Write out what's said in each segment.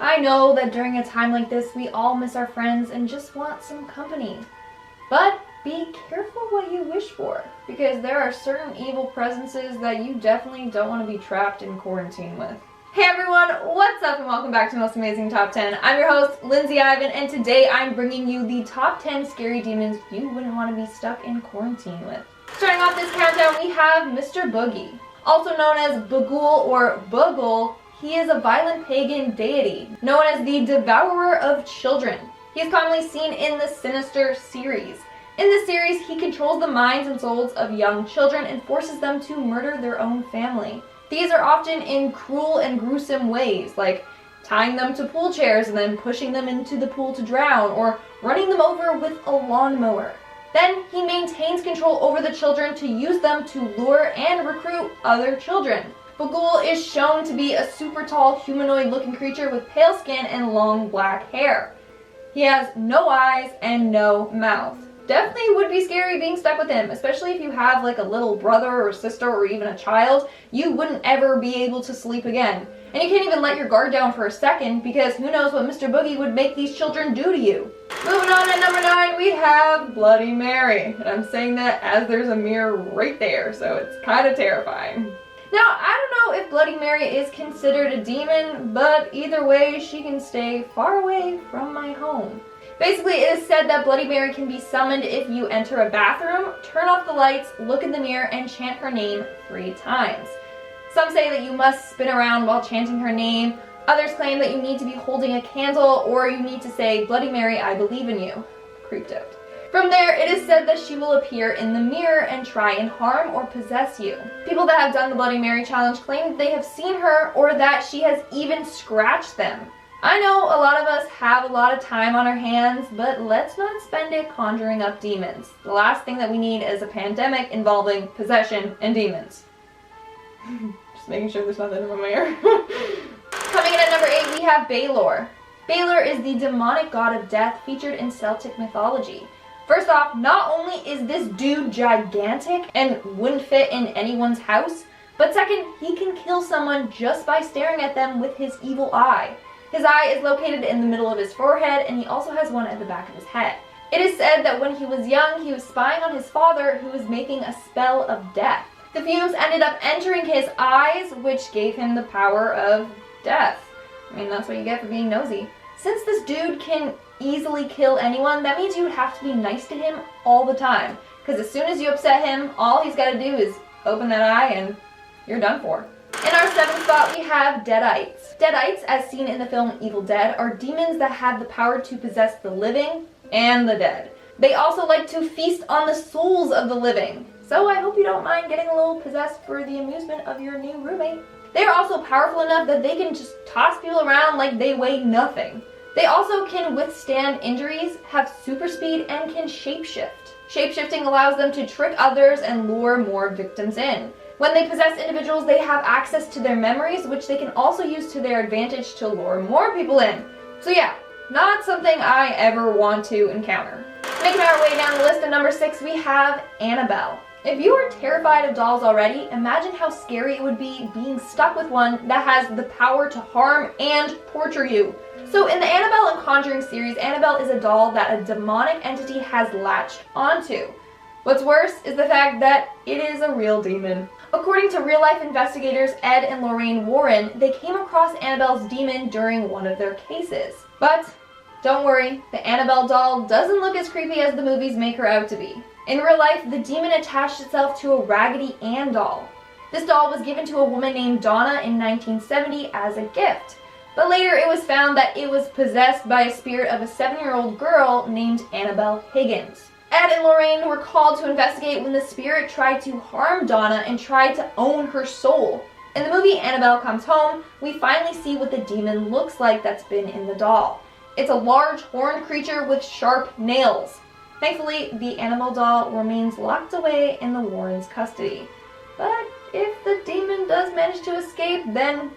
I know that during a time like this, we all miss our friends and just want some company. But be careful what you wish for, because there are certain evil presences that you definitely don't want to be trapped in quarantine with. Hey everyone, what's up and welcome back to Most Amazing Top 10. I'm your host, Lindsay Ivan, and today I'm bringing you the top 10 scary demons you wouldn't want to be stuck in quarantine with. Starting off this countdown, we have Mr. Boogie. Also known as Bugul or Bugul, he is a violent pagan deity, known as the Devourer of Children. He is commonly seen in the Sinister series. In this series, he controls the minds and souls of young children and forces them to murder their own family. These are often in cruel and gruesome ways, like tying them to pool chairs and then pushing them into the pool to drown, or running them over with a lawnmower. Then he maintains control over the children to use them to lure and recruit other children. Bugul is shown to be a super tall humanoid-looking creature with pale skin and long black hair. He has no eyes and no mouth. Definitely would be scary being stuck with him, especially if you have like a little brother or sister or even a child. You wouldn't ever be able to sleep again. And you can't even let your guard down for a second because who knows what Mr. Boogie would make these children do to you. Moving on at number 9, we have Bloody Mary. And I'm saying that as there's a mirror right there, so it's kind of terrifying. Now, I don't know if Bloody Mary is considered a demon, but either way, she can stay far away from my home. Basically, it is said that Bloody Mary can be summoned if you enter a bathroom, turn off the lights, look in the mirror, and chant her name 3 times. Some say that you must spin around while chanting her name. Others claim that you need to be holding a candle, or you need to say, "Bloody Mary, I believe in you." Creeped out. From there, it is said that she will appear in the mirror and try and harm or possess you. People that have done the Bloody Mary challenge claim that they have seen her or that she has even scratched them. I know a lot of us have a lot of time on our hands, but let's not spend it conjuring up demons. The last thing that we need is a pandemic involving possession and demons. Just making sure there's nothing in my mirror. Coming in at number 8, we have BALOR. BALOR is the demonic god of death featured in Celtic mythology. First off, not only is this dude gigantic and wouldn't fit in anyone's house, but second, he can kill someone just by staring at them with his evil eye. His eye is located in the middle of his forehead, and he also has one at the back of his head. It is said that when he was young, he was spying on his father, who was making a spell of death. The fumes ended up entering his eyes, which gave him the power of death. I mean, that's what you get for being nosy. Since this dude can easily kill anyone, that means you would have to be nice to him all the time. Because as soon as you upset him, all he's got to do is open that eye and you're done for. In our 7th spot, we have Deadites. Deadites, as seen in the film Evil Dead, are demons that have the power to possess the living and the dead. They also like to feast on the souls of the living. So I hope you don't mind getting a little possessed for the amusement of your new roommate. They are also powerful enough that they can just toss people around like they weigh nothing. They also can withstand injuries, have super speed, and can shapeshift. Shapeshifting allows them to trick others and lure more victims in. When they possess individuals, they have access to their memories, which they can also use to their advantage to lure more people in. So yeah, not something I ever want to encounter. Making our way down the list at number 6, we have Annabelle. If you are terrified of dolls already, imagine how scary it would be being stuck with one that has the power to harm and torture you. So in the Annabelle and Conjuring series, Annabelle is a doll that a demonic entity has latched onto. What's worse is the fact that it is a real demon. According to real-life investigators Ed and Lorraine Warren, they came across Annabelle's demon during one of their cases. But don't worry, the Annabelle doll doesn't look as creepy as the movies make her out to be. In real life, the demon attached itself to a Raggedy Ann doll. This doll was given to a woman named Donna in 1970 as a gift. But later it was found that it was possessed by a spirit of a 7-year-old girl named Annabelle Higgins. Ed and Lorraine were called to investigate when the spirit tried to harm Donna and tried to own her soul. In the movie Annabelle Comes Home, we finally see what the demon looks like that's been in the doll. It's a large horned creature with sharp nails. Thankfully, the Annabelle doll remains locked away in the Warrens' custody. But if the demon does manage to escape, then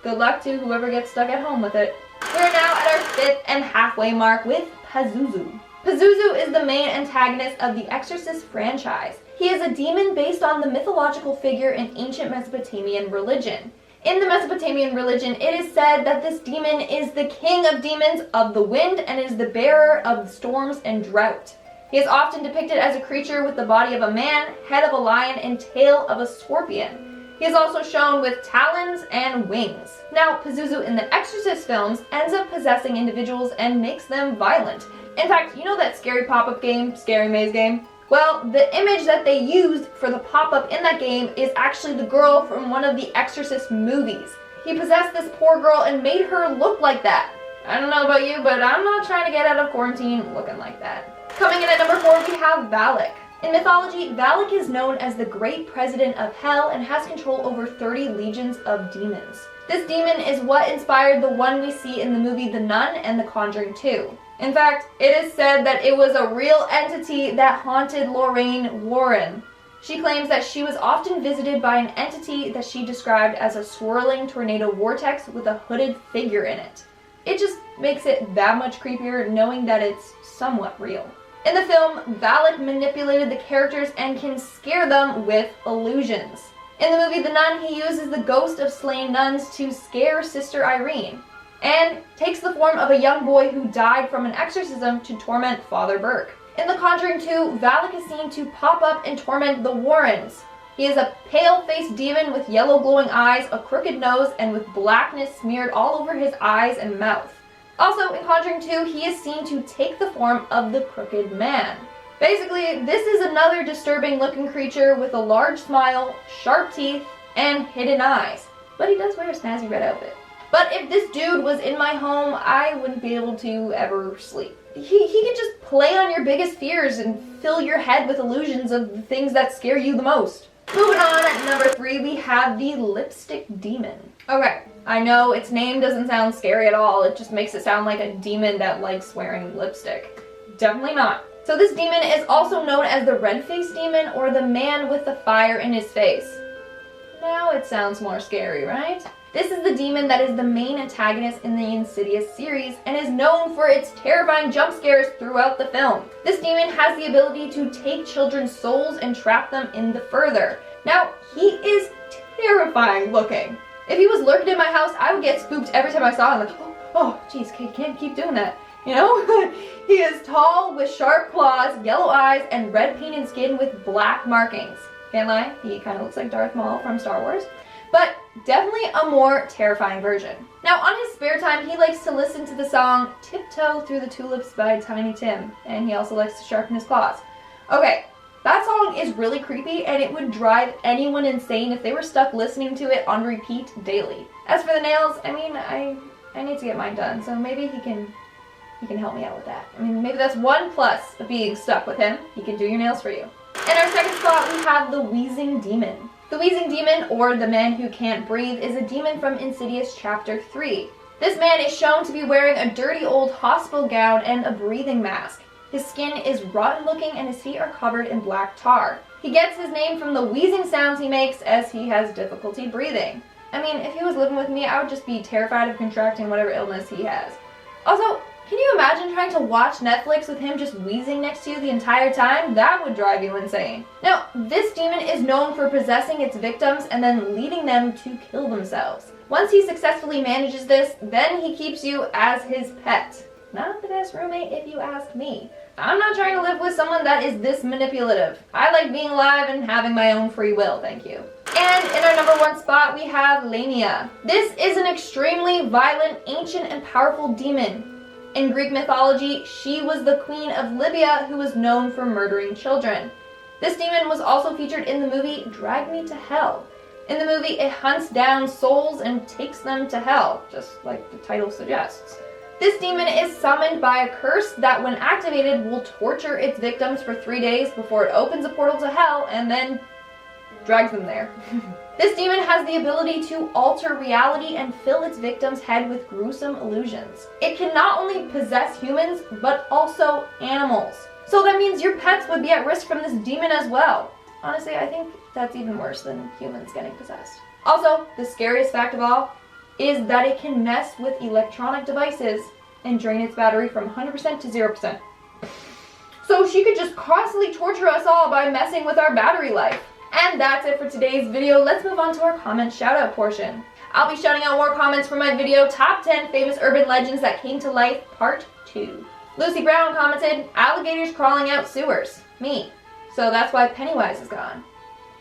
good luck to whoever gets stuck at home with it. We're now at our 5th and halfway mark with PAZUZU. PAZUZU is the main antagonist of the Exorcist franchise. He is a demon based on the mythological figure in ancient Mesopotamian religion. In the Mesopotamian religion, it is said that this demon is the king of demons of the wind and is the bearer of storms and drought. He is often depicted as a creature with the body of a man, head of a lion, and tail of a scorpion. He is also shown with talons and wings. Now, Pazuzu in the Exorcist films ends up possessing individuals and makes them violent. In fact, you know that scary pop-up game, Scary Maze game? Well, the image that they used for the pop-up in that game is actually the girl from one of the Exorcist movies. He possessed this poor girl and made her look like that. I don't know about you, but I'm not trying to get out of quarantine looking like that. Coming in at number 4, we have VALAK. In mythology, VALAK is known as the great president of hell and has control over 30 legions of demons. This demon is what inspired the one we see in the movie The Nun and The Conjuring 2. In fact, it is said that it was a real entity that haunted Lorraine Warren. She claims that she was often visited by an entity that she described as a swirling tornado vortex with a hooded figure in it. It just makes it that much creepier knowing that it's somewhat real. In the film, VALAK manipulated the characters and can scare them with illusions. In the movie The Nun, he uses the ghost of slain nuns to scare Sister Irene, and takes the form of a young boy who died from an exorcism to torment Father Burke. In The Conjuring 2, VALAK is seen to pop up and torment the Warrens. He is a pale-faced demon with yellow glowing eyes, a crooked nose, and with blackness smeared all over his eyes and mouth. Also, in Conjuring 2, he is seen to take the form of the Crooked Man. Basically, this is another disturbing looking creature with a large smile, sharp teeth, and hidden eyes. But he does wear a snazzy red outfit. But if this dude was in my home, I wouldn't be able to ever sleep. He could just play on your biggest fears and fill your head with illusions of the things that scare you the most. Moving on, at number 3, we have the Lipstick Demon. Okay, I know its name doesn't sound scary at all. It just makes it sound like a demon that likes wearing lipstick. Definitely not. So this demon is also known as the Red-Faced Demon or the man with the fire in his face. Now it sounds more scary, right? This is the demon that is the main antagonist in the Insidious series and is known for its terrifying jump scares throughout the film. This demon has the ability to take children's souls and trap them in the further. Now, he is terrifying looking. If he was lurking in my house, I would get spooked every time I saw him. Like, oh, geez, can't keep doing that. You know? He is tall with sharp claws, yellow eyes, and red painted skin with black markings. Can't lie, he kind of looks like Darth Maul from Star Wars. But definitely a more terrifying version. Now, on his spare time, he likes to listen to the song Tiptoe Through the Tulips by Tiny Tim. And he also likes to sharpen his claws. Okay, that song is really creepy and it would drive anyone insane if they were stuck listening to it on repeat daily. As for the nails, I mean, I need to get mine done, so maybe he can help me out with that. I mean, maybe that's one plus of being stuck with him. He can do your nails for you. In our second spot, we have the Wheezing Demon. The Wheezing Demon, or the Man Who Can't Breathe, is a demon from Insidious Chapter 3. This man is shown to be wearing a dirty old hospital gown and a breathing mask. His skin is rotten looking and his feet are covered in black tar. He gets his name from the wheezing sounds he makes as he has difficulty breathing. I mean, if he was living with me, I would just be terrified of contracting whatever illness he has. Also, can you imagine trying to watch Netflix with him just wheezing next to you the entire time? That would drive you insane. Now, this demon is known for possessing its victims and then leading them to kill themselves. Once he successfully manages this, then he keeps you as his pet. Not the best roommate if you ask me. I'm not trying to live with someone that is this manipulative. I like being alive and having my own free will, thank you. And in our number 1 spot, we have LAMIA. This is an extremely violent, ancient, and powerful demon. In Greek mythology, she was the queen of Libya who was known for murdering children. This demon was also featured in the movie Drag Me to Hell. In the movie, it hunts down souls and takes them to hell, just like the title suggests. This demon is summoned by a curse that, when activated, will torture its victims for 3 days before it opens a portal to hell and then drags them there. This demon has the ability to alter reality and fill its victim's head with gruesome illusions. It can not only possess humans, but also animals. So that means your pets would be at risk from this demon as well. Honestly, I think that's even worse than humans getting possessed. Also, the scariest fact of all is that it can mess with electronic devices and drain its battery from 100% to 0%. So she could just constantly torture us all by messing with our battery life. And that's it for today's video. Let's move on to our comment shout-out portion. I'll be shouting out more comments from my video, Top 10 Famous Urban Legends That Came to Life, Part 2. Lucy Brown commented, alligators crawling out sewers. Me. So that's why Pennywise is gone.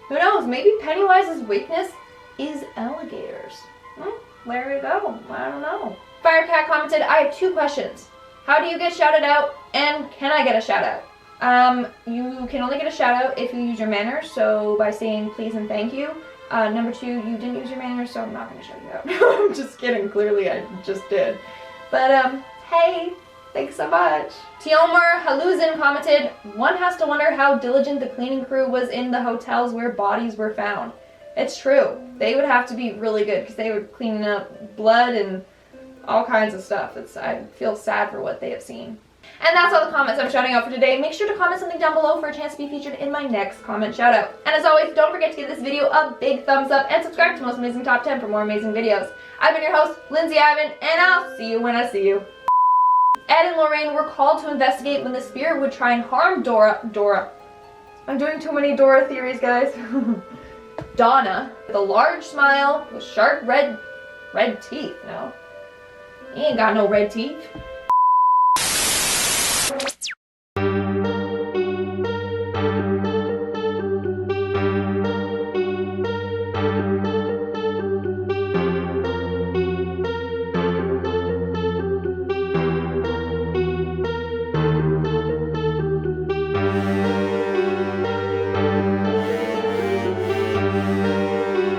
Who knows, maybe Pennywise's weakness is alligators. There we go. I don't know. Firecat commented, I have 2 questions. How do you get shouted out, and can I get a shout out? You can only get a shout out if you use your manners, so by saying please and thank you. Number 2, you didn't use your manners, so I'm not going to shout you out. I'm just kidding, clearly I just did. But, hey, thanks so much. Tiomer Haluzin commented, one has to wonder how diligent the cleaning crew was in the hotels where bodies were found. It's true. They would have to be really good because they were cleaning up blood and all kinds of stuff. I feel sad for what they have seen. And that's all the comments I'm shouting out for today. Make sure to comment something down below for a chance to be featured in my next comment shout out. And as always, don't forget to give this video a big thumbs up and subscribe to Most Amazing Top 10 for more amazing videos. I've been your host, Lindsay Ivan, and I'll see you when I see you. Ed and Lorraine were called to investigate when the spirit would try and harm Dora. I'm doing too many Dora theories, guys. Donna, with a large smile, with sharp red teeth. No, he ain't got no red teeth.